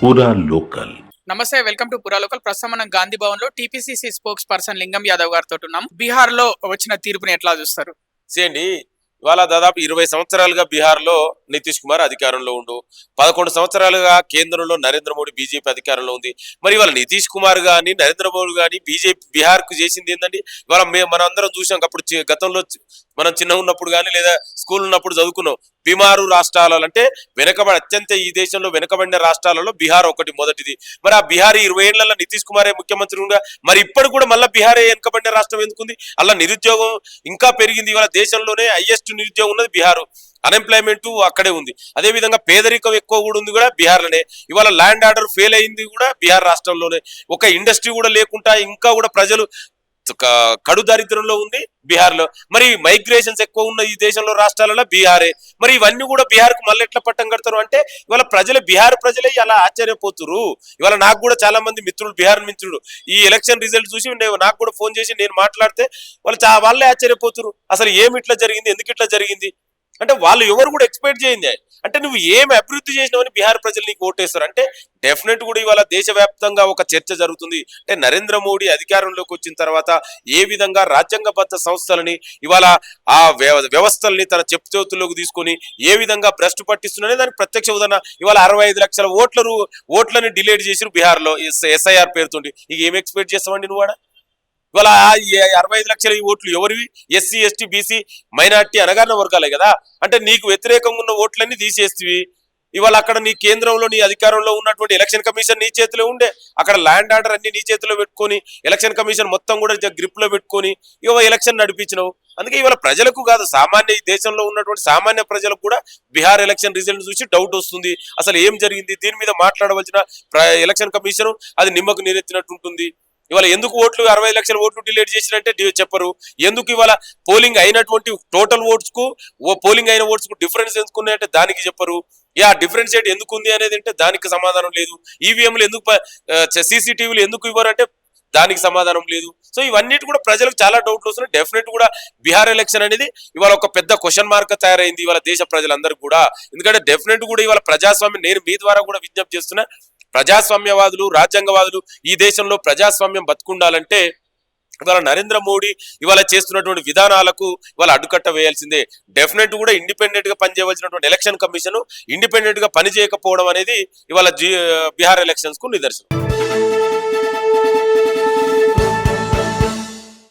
పూరా లోకల్. నమస్తే, welcome to పురా లోకల్. ప్రస్తుతం మనం గాంధీ భవన్ లో టీపీసీసీ స్పోక్స్ పర్సన్ లింగం యాదవ్ గారితో ఉన్నాం. బీహార్ లో వచ్చిన తీర్పుని ఎట్లా చూస్తారు? చేయండి. ఇవాళ దాదాపు 20 సంవత్సరాలుగా బీహార్ లో నితీష్ కుమార్ అధికారంలో ఉండు, 11 సంవత్సరాలుగా కేంద్రంలో నరేంద్ర మోడీ బీజేపీ అధికారంలో ఉంది. మరి ఇవాళ నితీష్ కుమార్ గాని నరేంద్ర మోడీ గాని బీజేపీ బీహార్ కు చేసింది ఏంటండి? ఇవాళ మనం అందరం చూసాం. అప్పుడు గతంలో మనం చిన్న ఉన్నప్పుడు కానీ లేదా స్కూల్ ఉన్నప్పుడు చదువుకున్నాం. బీమారు రాష్ట్రాలలో అంటే వెనకబడి అత్యంత ఈ దేశంలో వెనకబడిన రాష్ట్రాలలో బీహార్ ఒకటి మొదటిది. మరి ఆ బీహార్ 20 ఏళ్లలో నితీష్ కుమారే ముఖ్యమంత్రి ఉండగా మరి ఇప్పుడు కూడా మళ్ళీ బీహారే వెనకబడిన రాష్ట్రం ఎందుకుంది? అలా నిరుద్యోగం ఇంకా పెరిగింది. ఇవాళ దేశంలోనే హైయెస్ట్ నిరుద్యోగం ఉన్నది బీహార్. అన్ఎంప్లాయ్మెంట్ అక్కడే ఉంది. అదే విధంగా పేదరికం ఎక్కువ కూడా ఉంది కూడా బీహార్లోనే. ఇవాళ ల్యాండ్ ఆర్డర్ ఫెయిల్ అయింది కూడా బీహార్ రాష్ట్రంలోనే. ఒక ఇండస్ట్రీ కూడా లేకుండా ఇంకా కూడా ప్రజలు కడు దారిద్రంలో ఉంది బీహార్ లో. మరి మైగ్రేషన్స్ ఎక్కువ ఉన్న ఈ దేశంలో రాష్ట్రాలలో బీహారే. మరి ఇవన్నీ కూడా బీహార్ కు మళ్ళీ ఎట్లా పట్టం కడతారు అంటే ఇవాళ ప్రజలే బీహార్ ప్రజలే అలా ఆశ్చర్యపోతురు. ఇవాళ నాకు కూడా చాలా మంది మిత్రులు బీహార్ మిత్రులు ఈ ఎలక్షన్ రిజల్ట్ చూసి నాకు కూడా ఫోన్ చేసి నేను మాట్లాడితే వాళ్ళే ఆశ్చర్యపోతురు. అసలు ఏమి ఇట్లా జరిగింది, ఎందుకు ఇట్లా జరిగింది అంటే వాళ్ళు ఎవరు కూడా ఎక్స్పెక్ట్ చేయండి. అంటే నువ్వు ఏమి అభివృద్ధి చేసినావని బీహార్ ప్రజలు నీకు ఓటేస్తారు. అంటే డెఫినెట్ కూడా ఇవాళ దేశవ్యాప్తంగా ఒక చర్చ జరుగుతుంది. అంటే నరేంద్ర మోడీ అధికారంలోకి వచ్చిన తర్వాత ఏ విధంగా రాజ్యాంగబద్ధ సంస్థలని ఇవాళ ఆ వ్యవస్థల్ని తన చేతుల్లోకి తీసుకొని ఏ విధంగా భ్రష్టు పట్టిస్తున్నానే దానికి ప్రత్యక్ష ఉదాహరణ. ఇవాళ 65 లక్షల ఓట్లని డిలీట్ చేసి బీహార్ లో SIR పేరుతోండి. ఇక ఏం ఎక్స్పెక్ట్ చేస్తామండి నువ్వు? ఇవాళ 65 లక్షల ఓట్లు ఎవరివి? SC ST BC మైనార్టీ అనగారిన వర్గాలే కదా. అంటే నీకు వ్యతిరేకంగా ఉన్న ఓట్లన్నీ తీసేస్తేవి. ఇవాళ అక్కడ నీ కేంద్రంలో నీ అధికారంలో ఉన్నటువంటి ఎలక్షన్ కమిషన్ నీ చేతిలో ఉండే, అక్కడ ల్యాండ్ ఆర్డర్ అన్ని నీ చేతిలో పెట్టుకొని ఎలక్షన్ కమిషన్ మొత్తం కూడా గ్రిప్ లో పెట్టుకొని ఇవాళ ఎలక్షన్ నడిపించినావు. అందుకే ఇవాళ ప్రజలకు కాదు సామాన్య ఈ దేశంలో ఉన్నటువంటి సామాన్య ప్రజలకు కూడా బీహార్ ఎలక్షన్ రిజల్ట్ చూసి డౌట్ వస్తుంది. అసలు ఏం జరిగింది దీని మీద మాట్లాడవలసిన ఎలక్షన్ కమిషన్ అది నిమ్మకు నీరెత్తినట్టు ఉంటుంది. ఇవాళ ఎందుకు 65 లక్షల ఓట్లు డిలీట్ చేసినట్టే చెప్పరు. ఎందుకు ఇవాళ పోలింగ్ అయినటువంటి టోటల్ ఓట్స్ కు పోలింగ్ అయిన ఓట్స్ కు డిఫరెన్స్ ఎందుకున్నాయంటే దానికి చెప్పరు. డిఫరెన్షియేట్ ఎందుకు ఉంది అనేది అంటే దానికి సమాధానం లేదు. ఈవీఎంలు ఎందుకు CCTVలు ఎందుకు ఇవ్వరు అంటే దానికి సమాధానం లేదు. సో ఇవన్నిటి కూడా ప్రజలకు చాలా డౌట్లు వస్తున్నాయి. డెఫినెట్ కూడా బీహార్ ఎలక్షన్ అనేది ఇవాళ ఒక పెద్ద క్వశ్చన్ మార్క్ తయారైంది ఇవాళ దేశ ప్రజలందరూ కూడా. ఎందుకంటే డెఫినెట్ కూడా ఇవాళ ప్రజాస్వామ్యం నేను మీ ద్వారా కూడా విజ్ఞప్తి చేస్తున్నా. ప్రజాస్వామ్యవాదులు రాజ్యాంగవాదులు ఈ దేశంలో ప్రజాస్వామ్యం బతుకుండాలంటే ఇవాళ నరేంద్ర మోడీ ఇవాళ చేస్తున్నటువంటి విధానాలకు ఇవాళ అడ్డుకట్ట వేయాల్సిందే. డెఫినెట్ కూడా ఇండిపెండెంట్ గా పనిచేయవలసినటువంటి ఎలక్షన్ కమిషన్ ఇండిపెండెంట్ గా పనిచేయకపోవడం అనేది ఇవాళ బీహార్ ఎలక్షన్స్ కు నిదర్శనం.